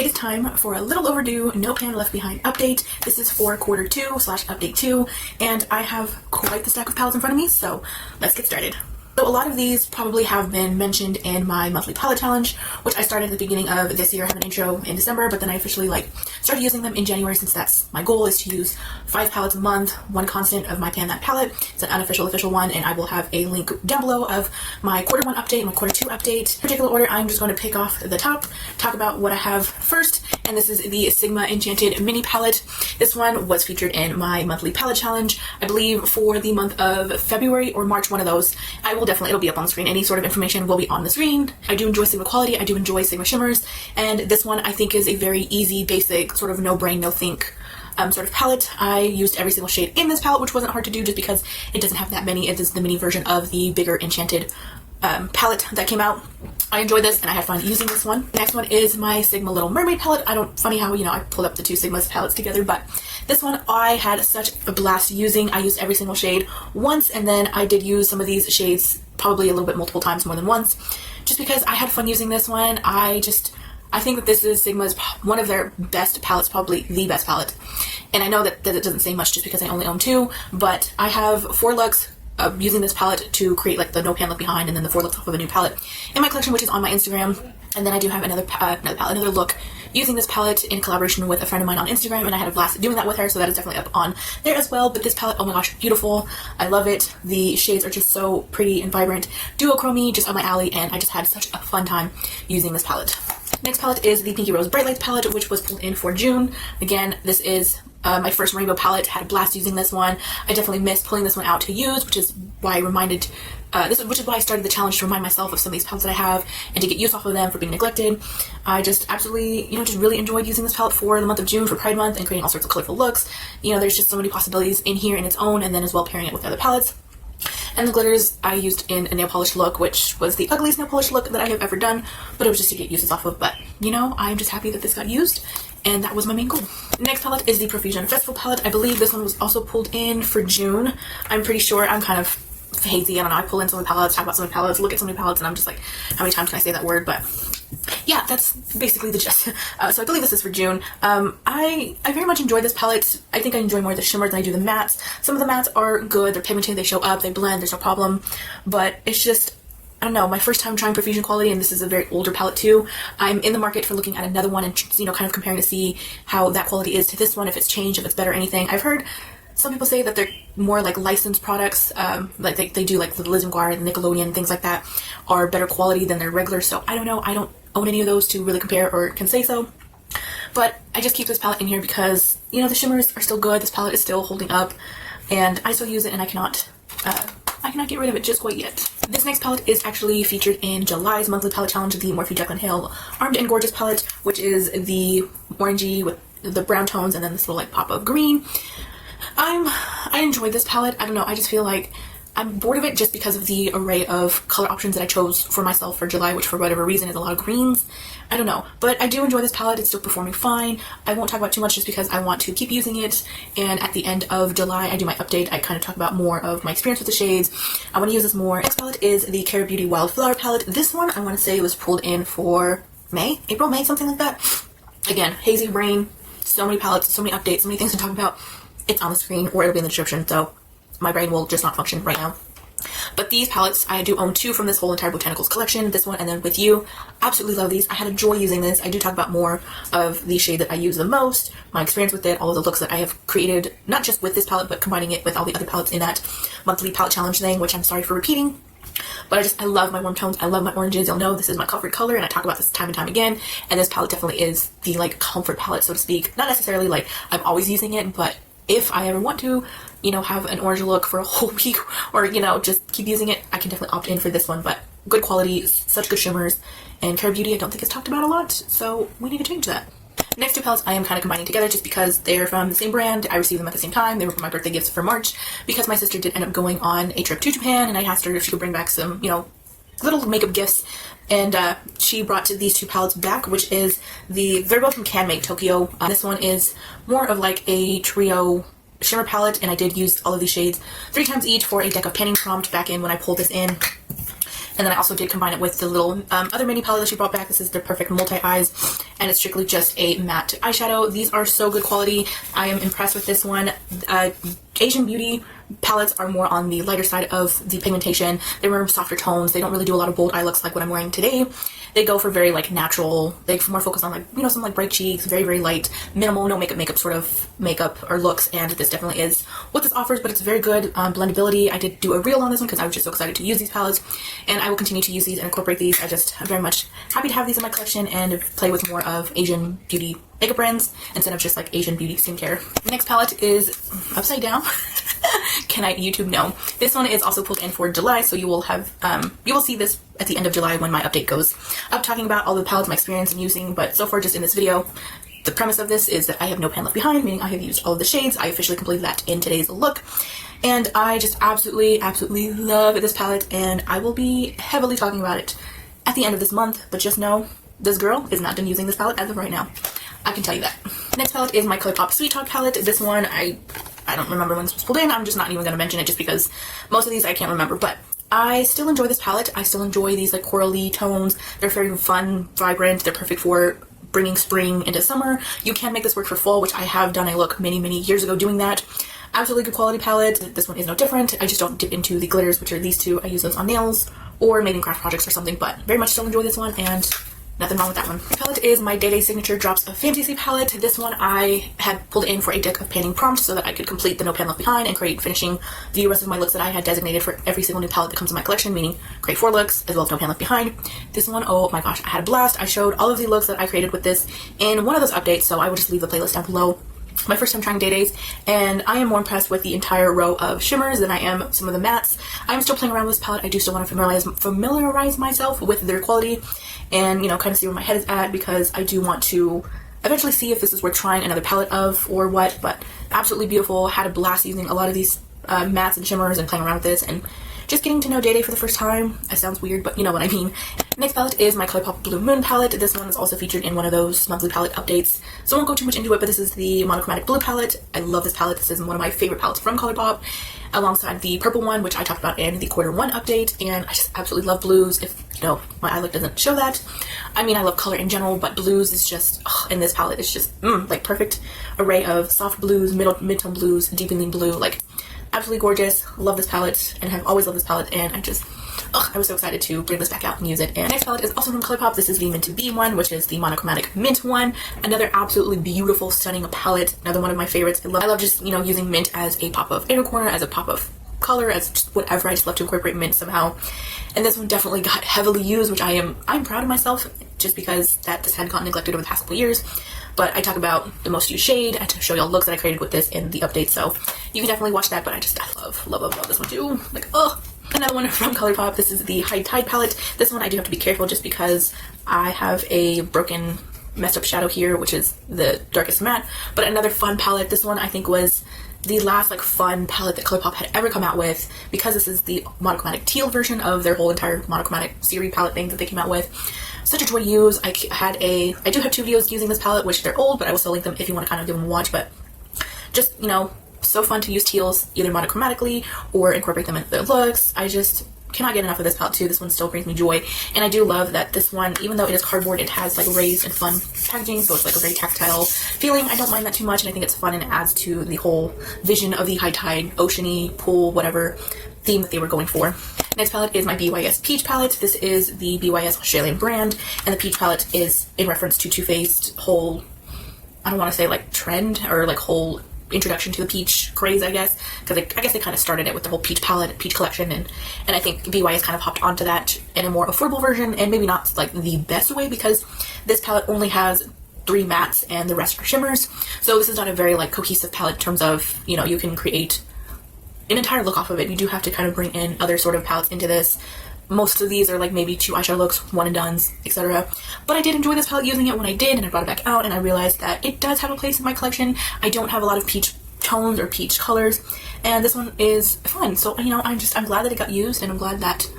It is time for a little overdue No Pan Left Behind update. This is for quarter 2 / update 2, and I have quite the stack of palettes in front of me, so let's get started. So a lot of these probably have been mentioned in my monthly palette challenge, which I started at the beginning of this year. I have an intro in December, but then I officially started using them in January, since that's my goal, is to use 5 palettes a month, one constant of my Pan That palette. It's an unofficial official one, and I will have a link down below of my quarter 1 update and my quarter 2 update. In particular order, I'm just going to pick off the top, talk about what I have first, and this is the Sigma Enchanted Mini Palette. This one was featured in my monthly palette challenge, I believe for the month of February or March, one of those. It'll be up on the screen. Any sort of information will be on the screen. I do enjoy Sigma quality. I do enjoy Sigma shimmers, and this one I think is a very easy, basic, sort of no brain, no think sort of palette. I used every single shade in this palette, which wasn't hard to do just because it doesn't have that many. It is the mini version of the bigger Enchanted palette that came out. I enjoyed this and I had fun using this one. Next one is my Sigma Little Mermaid palette. Funny how, I pulled up the two Sigma's palettes together, but this one I had such a blast using. I used every single shade once, and then I did use some of these shades probably a little bit multiple times, more than once, just because I had fun using this one. I think that this is Sigma's one of their best palettes, probably the best palette. And I know that it doesn't say much just because I only own 2, but I have 4 looks using this palette to create the No Pan Left Behind, and then the 4 looks off of a new palette in my collection, which is on my Instagram. And then I do have another look using this palette in collaboration with a friend of mine on Instagram, and I had a blast doing that with her, so that is definitely up on there as well. But this palette, oh my gosh, beautiful. I love it. The shades are just so pretty and vibrant. Duochrome, just on my alley, and I just had such a fun time using this palette. Next palette is the Pinky Rose Bright Lights palette, which was pulled in for June. Again, this is my first rainbow palette. Had a blast using this one. I definitely missed pulling this one out to use, which is why I started the challenge, to remind myself of some of these palettes that I have and to get use off of them for being neglected. I just absolutely, just really enjoyed using this palette for the month of June, for Pride Month, and creating all sorts of colorful looks. There's just so many possibilities in here in its own, and then as well pairing it with other palettes. And the glitters I used in a nail polish look, which was the ugliest nail polish look that I have ever done, but it was just to get uses off of. But, I'm just happy that this got used, and that was my main goal. Next palette is the Profusion Festival palette. I believe this one was also pulled in for June. I'm pretty sure. I'm kind of hazy. I don't know. I pull in so many palettes, talk about so many palettes, look at so many palettes, and I'm just like, how many times can I say that word? But yeah, that's basically the gist. So I believe this is for June. I very much enjoy this palette. I think I enjoy more the shimmers than I do the mattes. Some of the mattes are good. They're pigmented. They show up. They blend. There's no problem. But it's just, I don't know, my first time trying Profusion quality, and this is a very older palette too. I'm in the market for looking at another one and, kind of comparing to see how that quality is to this one, if it's changed, if it's better, anything. I've heard some people say that they're more like licensed products, they do the Liz McGuire, the Nickelodeon, things like that, are better quality than their regular. So I don't know. I don't own any of those to really compare or can say so. But I just keep this palette in here because, the shimmers are still good. This palette is still holding up, and I still use it, and I cannot get rid of it just quite yet. This next palette is actually featured in July's monthly palette challenge, the Morphe Jaclyn Hill Armed and Gorgeous palette, which is the orangey with the brown tones and then this little pop of green. I enjoyed this palette. I don't know, I just feel like I'm bored of it just because of the array of color options that I chose for myself for July, which for whatever reason is a lot of greens. I don't know, but I do enjoy this palette. It's still performing fine. I won't talk about too much just because I want to keep using it, and at the end of July I do my update. I kind of talk about more of my experience with the shades. I want to use this more. Next palette is the Cara Beauty Wildflower palette. This one I want to say was pulled in for April, May, something like that. Again, hazy brain, so many palettes, so many updates, so many things to talk about. It's on the screen, or it'll be in the description, so my brain will just not function right now. But these palettes, I do own 2 from this whole entire Botanicals collection. This one and then With You. Absolutely love these. I had a joy using this. I do talk about more of the shade that I use the most, my experience with it, all of the looks that I have created, not just with this palette, but combining it with all the other palettes in that monthly palette challenge thing, which I'm sorry for repeating. But I love my warm tones. I love my oranges. You'll know this is my comfort color, and I talk about this time and time again. And this palette definitely is the comfort palette, so to speak. Not necessarily I'm always using it, but if I ever want to, have an orange look for a whole week, or, just keep using it, I can definitely opt in for this one. But good quality, such good shimmers, and Cara Beauty I don't think is talked about a lot, so we need to change that. Next 2 palettes I am kind of combining together just because they're from the same brand. I received them at the same time. They were my birthday gifts for March, because my sister did end up going on a trip to Japan, and I asked her if she could bring back some, little makeup gifts, and she brought these 2 palettes back, which is the Verbo from Can Make Tokyo. This one is more of a trio shimmer palette, and I did use all of these shades 3 times each for a deck of panning prompt back in when I pulled this in. And then I also did combine it with the little other mini palette that she brought back. This is the Perfect Multi-Eyes, and it's strictly just a matte eyeshadow. These are so good quality. I am impressed with this one. Asian Beauty palettes are more on the lighter side of the pigmentation. They wear softer tones. They don't really do a lot of bold eye looks like what I'm wearing today. They go for very like natural, they more focus on like, you know, some like bright cheeks, very, very light, minimal, no makeup sort of makeup or looks, and this definitely is what this offers, but it's very good blendability. I did do a reel on this one because I was just so excited to use these palettes, and I will continue to use these and incorporate these. I'm very much happy to have these in my collection and play with more of Asian Beauty makeup brands instead of just like Asian Beauty skincare. The next palette is upside down. Can I YouTube? No. This one is also pulled in for July, so you will have you will see this at the end of July when my update goes up, talking about all the palettes, my experience in using. But so far, just in this video, the premise of this is that I have no pan left behind, meaning I have used all of the shades. I officially completed that in today's look, and I just absolutely love this palette, and I will be heavily talking about it at the end of this month. But just know, this girl is not done using this palette as of right now. I can tell you that. Next palette is my ColourPop Sweet Talk palette. This one, I don't remember when this was pulled in. I'm just not even going to mention it just because most of these I can't remember. But I still enjoy this palette. I still enjoy these like corally tones. They're very fun, vibrant. They're perfect for bringing spring into summer. You can make this work for fall, which I have done a look many years ago doing that. Absolutely good quality palette. This one is no different. I just don't dip into the glitters, which are these two. I use those on nails or maybe in craft projects or something, but very much still enjoy this one, and nothing wrong with that one. The palette is my Day Day Signature Drops of Fantasy palette. This one I had pulled in for a deck of panning prompts so that I could complete the No Pan Left Behind and finishing the rest of my looks that I had designated for every single new palette that comes in my collection, meaning create 4 looks as well as No Pan Left Behind. This one, oh my gosh, I had a blast. I showed all of the looks that I created with this in one of those updates, so I will just leave the playlist down below. My first time trying Day Days, and I am more impressed with the entire row of shimmers than I am some of the mattes. I'm still playing around with this palette. I do still want to familiarize myself with their quality and, you know, kind of see where my head is at, because I do want to eventually see if this is worth trying another palette of or what. But absolutely beautiful. Had a blast using a lot of these mattes and shimmers and playing around with this and just getting to know Day Day for the first time. That sounds weird, but you know what I mean. Next palette is my ColourPop Blue Moon palette. This one is also featured in one of those monthly palette updates, so I won't go too much into it, but this is the monochromatic blue palette. I love this palette. This is one of my favorite palettes from ColourPop, alongside the purple one, which I talked about in the Q1 update, and I just absolutely love blues. If, you know, my eye look doesn't show that. I mean, I love color in general, but blues is just, in this palette, it's just, like perfect array of soft blues, mid-tone blues, deepening blue, like absolutely gorgeous. Love this palette and have always loved this palette, and I was so excited to bring this back out and use it. And next palette is also from ColourPop. This is the Mint to Be one, which is the monochromatic mint one. Another absolutely beautiful, stunning palette. Another one of my favorites. I love just, you know, using mint as a pop of inner corner, as a pop of color, as just whatever. I just love to incorporate mint somehow. And this one definitely got heavily used, which I'm proud of myself, just because that just had gotten neglected over the past couple years. But I talk about the most used shade. I show y'all looks that I created with this in the update, so you can definitely watch that. But I love this one too. Like, another one from ColourPop. This is the High Tide palette. This one I do have to be careful just because I have a broken, messed up shadow here, which is the darkest matte. But another fun palette. This one I think was the last like fun palette that ColourPop had ever come out with, because this is the monochromatic teal version of their whole entire monochromatic series palette thing that they came out with. Such a joy to use. I do have 2 videos using this palette, which they're old, but I will still link them if you want to kind of give them a watch. But just, you know, so fun to use teals either monochromatically or incorporate them into their looks. I just cannot get enough of this palette too. This one still brings me joy, and I do love that this one, even though it is cardboard, it has like raised and fun packaging, so it's like a very tactile feeling. I don't mind that too much, and I think it's fun and it adds to the whole vision of the high tide, oceany, pool, whatever theme that they were going for. Next palette is my BYS Peach palette. This is the BYS Australian brand, and the Peach palette is in reference to Too Faced whole, I don't want to say like trend or like whole introduction to the peach craze, I guess, because I guess they kind of started it with the whole peach palette, peach collection, and I think BYS kind of hopped onto that in a more affordable version, and maybe not like the best way, because this palette only has 3 mattes and the rest are shimmers. So this is not a very like cohesive palette in terms of, you know, you can create an entire look off of it. You do have to kind of bring in other sort of palettes into this. Most of these are like maybe 2 eyeshadow looks, one and dones, etc. But I did enjoy this palette using it when I did, and I brought it back out, and I realized that it does have a place in my collection. I don't have a lot of peach tones or peach colors, and this one is fun. So, you know, I'm glad that it got used, and I'm glad that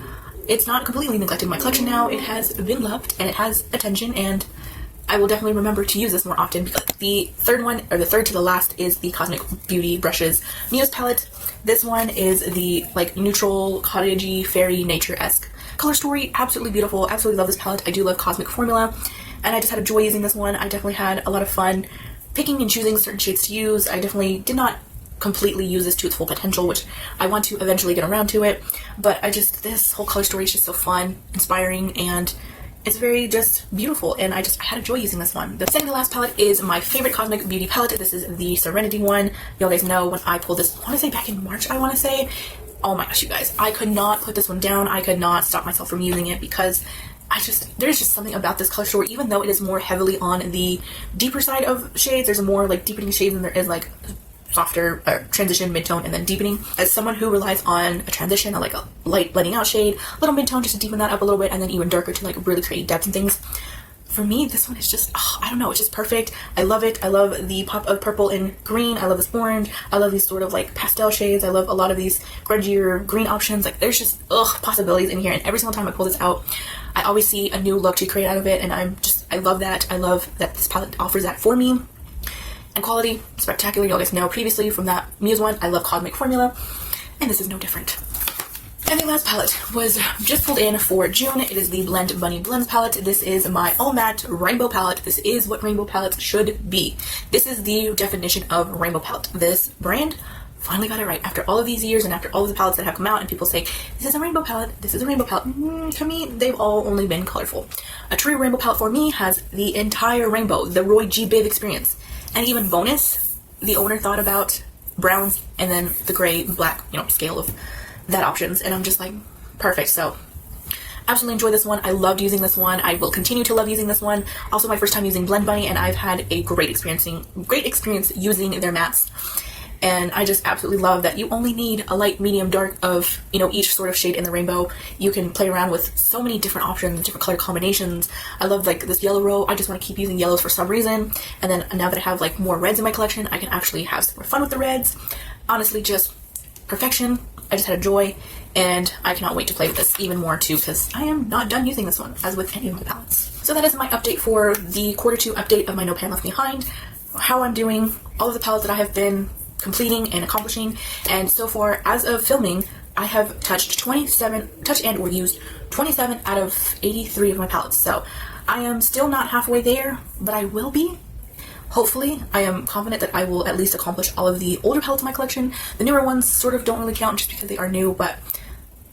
it's not completely neglected in my collection now. It has been loved, and it has attention, and I will definitely remember to use this more often, because the third one, or the third to the last, is the Cosmic Beauty Brushes Muse palette. This one is the like neutral, cottagey, fairy, nature-esque color story. Absolutely beautiful. Absolutely love this palette. I do love Cosmic Formula, and I just had a joy using this one. I definitely had a lot of fun picking and choosing certain shades to use. I definitely did not completely use this to its full potential, which I want to eventually get around to it, but this whole color story is just so fun, inspiring, and it's very just beautiful, and I had a joy using this one. The second to last palette is my favorite Cosmic Beauty palette. This is the Serenity one. You guys know when I pulled this, I want to say back in March, oh my gosh, you guys, I could not put this one down. I could not stop myself from using it, because there's just something about this color story. Even though it is more heavily on the deeper side of shades, there's more like deepening shades than there is like softer transition, mid-tone, and then deepening. As someone who relies on a transition, like a light blending out shade, a little mid-tone just to deepen that up a little bit, and then even darker to like really create depth and things, for me this one is just, I don't know, it's just perfect. I love it. I love the pop of purple and green. I love this orange. I love these sort of like pastel shades. I love a lot of these grungier green options. Like there's just possibilities in here, and every single time I pull this out, I always see a new look to create out of it, and I love that. I love that this palette offers that for me. And quality, spectacular. You guys know previously from that Muse one, I love Cosmic Formula, and this is no different. And the last palette was just pulled in for June. It is the Blend Bunny Blends palette. This is my all matte rainbow palette. This is what rainbow palettes should be. This is the definition of rainbow palette. This brand finally got it right after all of these years, and after all of the palettes that have come out, and people say, this is a rainbow palette, this is a rainbow palette. To me, they've all only been colorful. A true rainbow palette for me has the entire rainbow, the Roy G. Biv experience. And even bonus, the owner thought about browns and then the gray, black, scale of that options. And I'm just like, perfect. So absolutely enjoy this one. I loved using this one. I will continue to love using this one. Also my first time using Blend Bunny, and I've had a great experience using their mattes. And I just absolutely love that you only need a light, medium, dark of, each sort of shade in the rainbow. You can play around with so many different options, different color combinations. I love like this yellow row. I just want to keep using yellows for some reason. And then now that I have like more reds in my collection, I can actually have some more fun with the reds. Honestly, just perfection. I just had a joy, and I cannot wait to play with this even more too, because I am not done using this one, as with any of my palettes. So that is my update for the Q2 update of my No Pan Left Behind. How I'm doing, all of the palettes that I have been completing and accomplishing, and so far as of filming, I have touched and or used 27 out of 83 of my palettes. So I am still not halfway there, but I will be. Hopefully. I am confident that I will at least accomplish all of the older palettes in my collection. The newer ones sort of don't really count just because they are new, but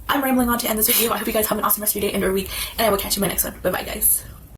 I'm rambling on to end this video. I hope you guys have an awesome rest of your day and your week, and I will catch you in my next one. Bye bye, guys.